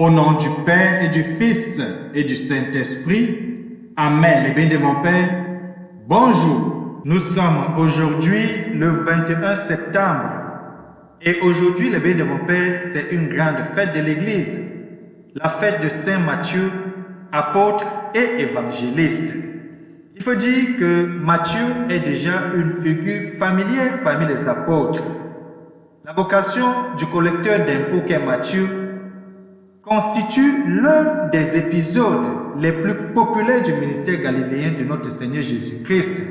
Au nom du Père et du Fils et du Saint-Esprit, Amen. Les bénis de mon Père, bonjour. Nous sommes aujourd'hui le 21 septembre. Et aujourd'hui, les bénis de mon Père, c'est une grande fête de l'Église. La fête de Saint Matthieu, apôtre et évangéliste. Il faut dire que Matthieu est déjà une figure familière parmi les apôtres. La vocation du collecteur d'impôts qu'est Matthieu constitue l'un des épisodes les plus populaires du ministère galiléen de notre Seigneur Jésus-Christ.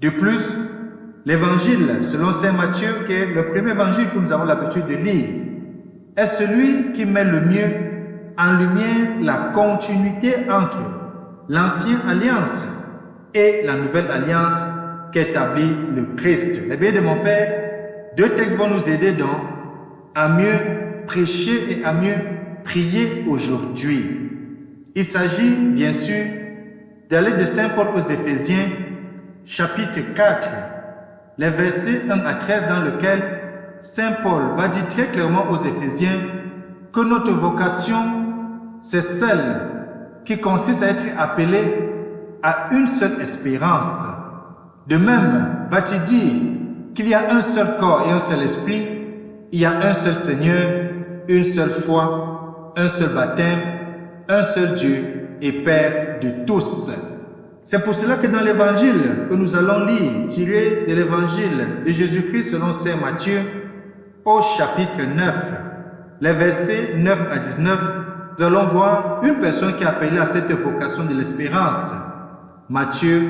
De plus, l'évangile selon Saint Matthieu, qui est le premier évangile que nous avons l'habitude de lire, est celui qui met le mieux en lumière la continuité entre l'ancienne alliance et la nouvelle alliance qu'établit le Christ. Les bénis de mon Père, deux textes vont nous aider donc à mieux prêcher et à mieux prier aujourd'hui. Il s'agit bien sûr de la lettre de Saint Paul aux Éphésiens, chapitre 4, les versets 1 à 13, dans lequel Saint Paul va dire très clairement aux Éphésiens que notre vocation, c'est celle qui consiste à être appelé à une seule espérance. De même, va-t-il dire qu'il y a un seul corps et un seul esprit, il y a un seul Seigneur, une seule foi, un seul baptême, un seul Dieu et Père de tous. C'est pour cela que dans l'évangile que nous allons lire, tiré de l'évangile de Jésus-Christ selon Saint Matthieu, au chapitre 9, les versets 9 à 19, nous allons voir une personne qui est appelée à cette vocation de l'espérance, Matthieu,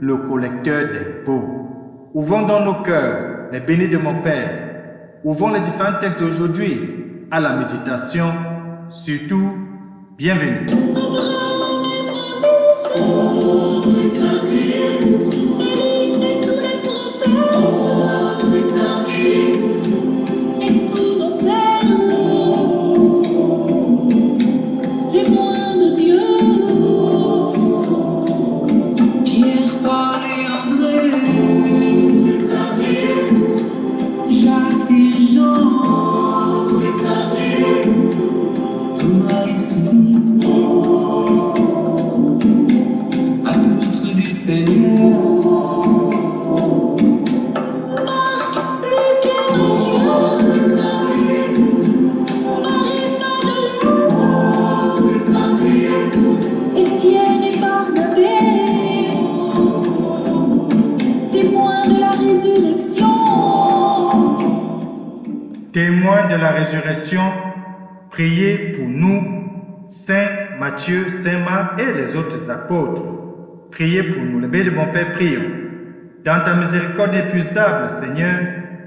le collecteur d'impôts. Ouvrons dans nos cœurs les bénis de mon Père. Ouvrons les différents textes d'aujourd'hui à la méditation. Surtout, bienvenue. Témoins de la résurrection, priez pour nous, Saint Matthieu, Saint Marc et les autres apôtres. Priez pour nous. Les bénis de mon Père, prions. Dans ta miséricorde épuisable, Seigneur,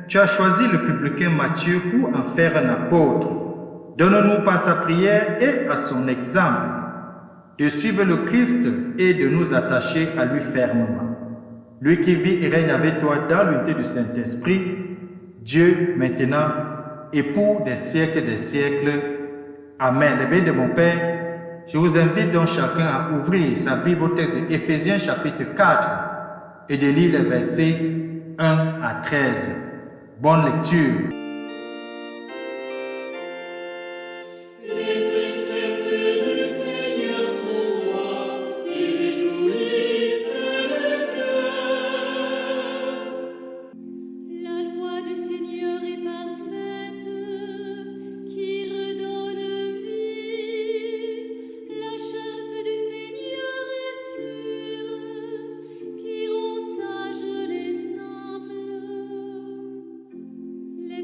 tu as choisi le publicain Matthieu pour en faire un apôtre. Donne-nous par sa prière et à son exemple de suivre le Christ et de nous attacher à lui fermement. Lui qui vit et règne avec toi dans l'unité du Saint-Esprit, Dieu maintenant et pour des siècles des siècles. Amen. Les bénis de mon Père, je vous invite donc chacun à ouvrir sa Bible au texte de Éphésiens chapitre 4 et de lire les versets 1 à 13. Bonne lecture. Les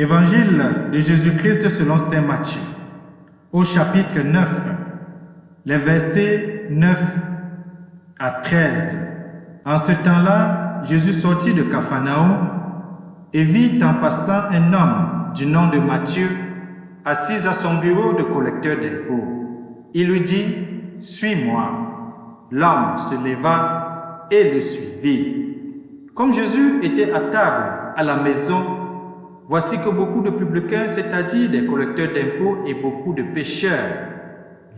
Évangile de Jésus-Christ selon saint Matthieu, au chapitre 9, les versets 9 à 13. En ce temps-là, Jésus sortit de Capharnaüm et vit en passant un homme du nom de Matthieu, assis à son bureau de collecteur d'impôts. Il lui dit, « Suis-moi ». L'homme se leva et le suivit. Comme Jésus était à table à la maison, voici que beaucoup de publicains, c'est-à-dire des collecteurs d'impôts et beaucoup de pécheurs,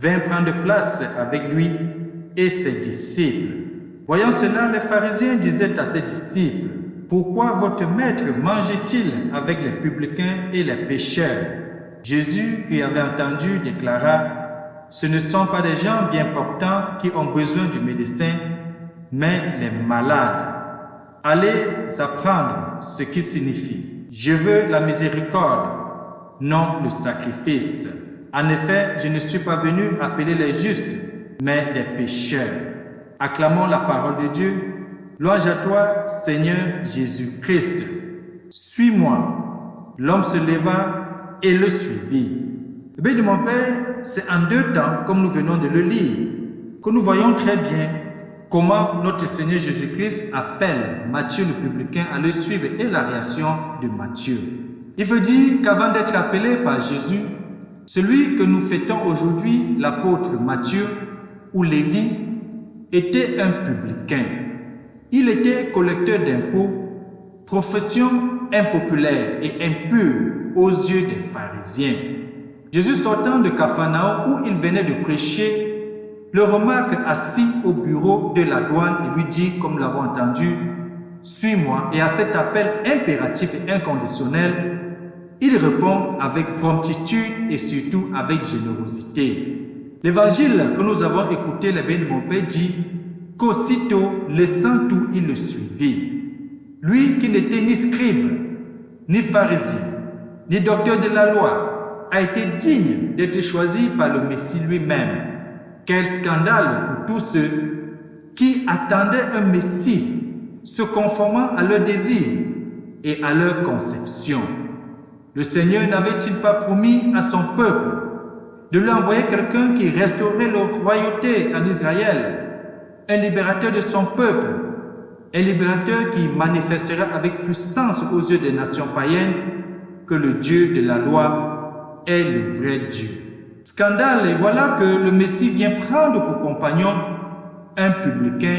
vinrent prendre place avec lui et ses disciples. Voyant cela, les pharisiens disaient à ses disciples, « Pourquoi votre maître mangeait-il avec les publicains et les pécheurs ?» Jésus, qui avait entendu, déclara, « Ce ne sont pas des gens bien portants qui ont besoin du médecin, mais les malades. Allez apprendre ce qui signifie. Je veux la miséricorde, non le sacrifice. En effet, je ne suis pas venu appeler les justes, mais des pécheurs. » Acclamons la parole de Dieu. Louange à toi, Seigneur Jésus-Christ. Suis-moi. L'homme se leva et le suivit. Le bien de mon Père, c'est en deux temps, comme nous venons de le lire, que nous voyons très bien comment notre Seigneur Jésus-Christ appelle Matthieu le publicain à le suivre et la réaction de Matthieu. Il veut dire qu'avant d'être appelé par Jésus, celui que nous fêtons aujourd'hui, l'apôtre Matthieu ou Lévi, était un publicain. Il était collecteur d'impôts, profession impopulaire et impure aux yeux des pharisiens. Jésus sortant de Capharnaüm où il venait de prêcher, le remarque assis au bureau de la douane et lui dit, comme nous l'avons entendu, « Suis-moi ». Et à cet appel impératif et inconditionnel, il répond avec promptitude et surtout avec générosité. L'évangile que nous avons écouté, le bien de mon Père, dit qu'aussitôt, laissant tout, il le suivit. Lui qui n'était ni scribe, ni pharisien, ni docteur de la loi, a été digne d'être choisi par le Messie lui-même. Quel scandale pour tous ceux qui attendaient un Messie se conformant à leurs désirs et à leur conception. Le Seigneur n'avait-il pas promis à son peuple de lui envoyer quelqu'un qui restaurerait leur royauté en Israël, un libérateur de son peuple, un libérateur qui manifestera avec puissance aux yeux des nations païennes que le Dieu de la loi est le vrai Dieu. Scandale, et voilà que le Messie vient prendre pour compagnon un publicain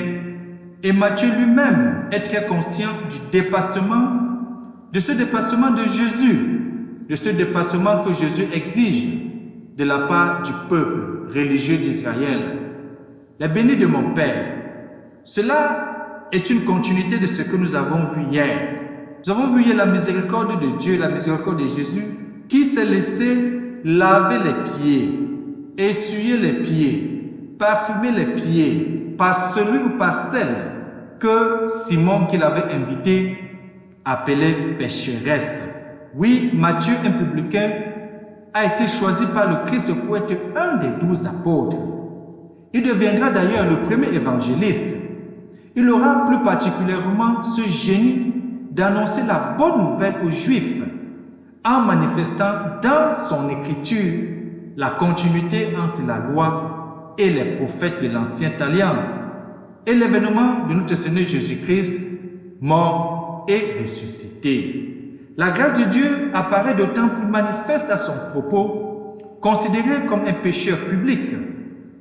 et Matthieu lui-même est très conscient du dépassement, de ce dépassement de Jésus, de ce dépassement que Jésus exige de la part du peuple religieux d'Israël. Les bénis de mon Père, cela est une continuité de ce que nous avons vu hier. Nous avons vu hier la miséricorde de Dieu, la miséricorde de Jésus, qui s'est laissé laver les pieds, essuyer les pieds, parfumer les pieds par celui ou par celle que Simon, qui l'avait invité, appelait pécheresse. Oui, Matthieu, un publicain, a été choisi par le Christ pour être un des 12 apôtres. Il deviendra d'ailleurs le premier évangéliste. Il aura plus particulièrement ce génie d'annoncer la bonne nouvelle aux Juifs en manifestant dans son écriture la continuité entre la loi et les prophètes de l'Ancienne Alliance et l'événement de notre Seigneur Jésus-Christ, mort et ressuscité. La grâce de Dieu apparaît d'autant plus manifeste à son propos, considéré comme un pécheur public,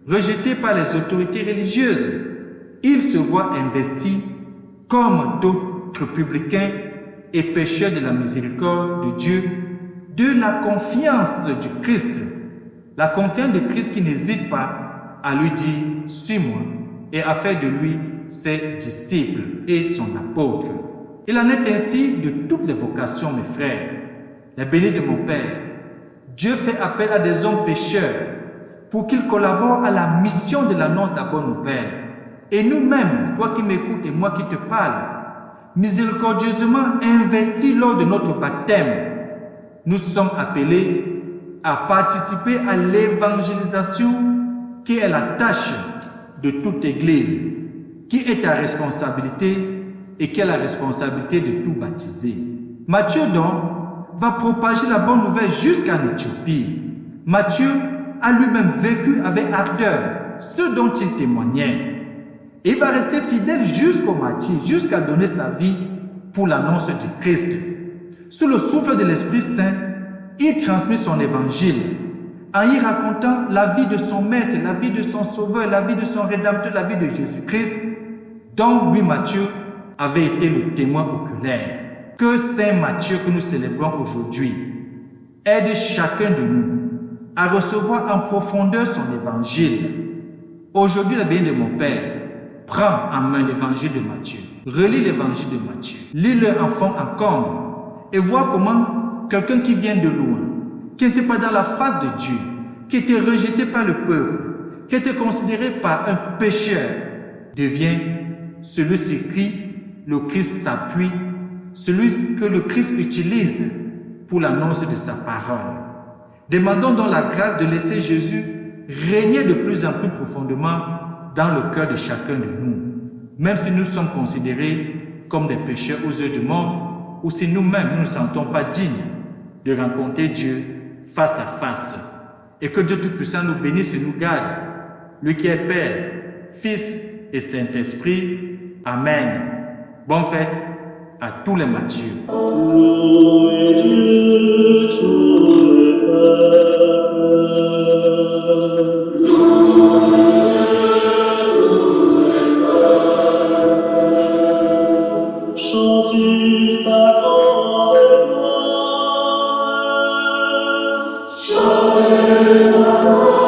rejeté par les autorités religieuses. Il se voit investi, comme d'autres publicains et pécheurs de la miséricorde de Dieu, de la confiance du Christ. La confiance de Christ qui n'hésite pas à lui dire « Suis-moi » et à faire de lui ses disciples et son apôtre. Il en est ainsi de toutes les vocations, mes frères. Les bénis de mon Père, Dieu fait appel à des hommes pécheurs pour qu'ils collaborent à la mission de l'annonce de la bonne nouvelle. Et nous-mêmes, toi qui m'écoutes et moi qui te parle, miséricordieusement investis lors de notre baptême, nous sommes appelés à participer à l'évangélisation qui est la tâche de toute Église, qui est ta responsabilité et qui est la responsabilité de tout baptisé. Matthieu donc va propager la bonne nouvelle jusqu'en Éthiopie. Matthieu a lui-même vécu avec ardeur ce dont il témoignait. Il va rester fidèle jusqu'au martyre, jusqu'à donner sa vie pour l'annonce du Christ. Sous le souffle de l'Esprit Saint, il transmet son évangile en y racontant la vie de son maître, la vie de son sauveur, la vie de son rédempteur, la vie de Jésus-Christ, dont lui, Matthieu, avait été le témoin oculaire. Que Saint Matthieu que nous célébrons aujourd'hui aide chacun de nous à recevoir en profondeur son évangile. Aujourd'hui, la bénédiction de mon Père, prends en main l'évangile de Matthieu. Relis l'évangile de Matthieu. Lis-le en fond, en comble et vois comment quelqu'un qui vient de loin, qui n'était pas dans la face de Dieu, qui était rejeté par le peuple, qui était considéré par un pécheur, devient celui sur qui le Christ s'appuie, celui que le Christ utilise pour l'annonce de sa parole. Demandons donc la grâce de laisser Jésus régner de plus en plus profondément dans le cœur de chacun de nous, même si nous sommes considérés comme des pécheurs aux yeux du monde, ou si nous-mêmes nous ne nous sentons pas dignes de rencontrer Dieu face à face. Et que Dieu Tout-Puissant nous bénisse et nous garde, lui qui est Père, Fils et Saint-Esprit. Amen. Bonne fête à tous les Matthieu. Chante sa grande gloire. Chante sa grande gloire.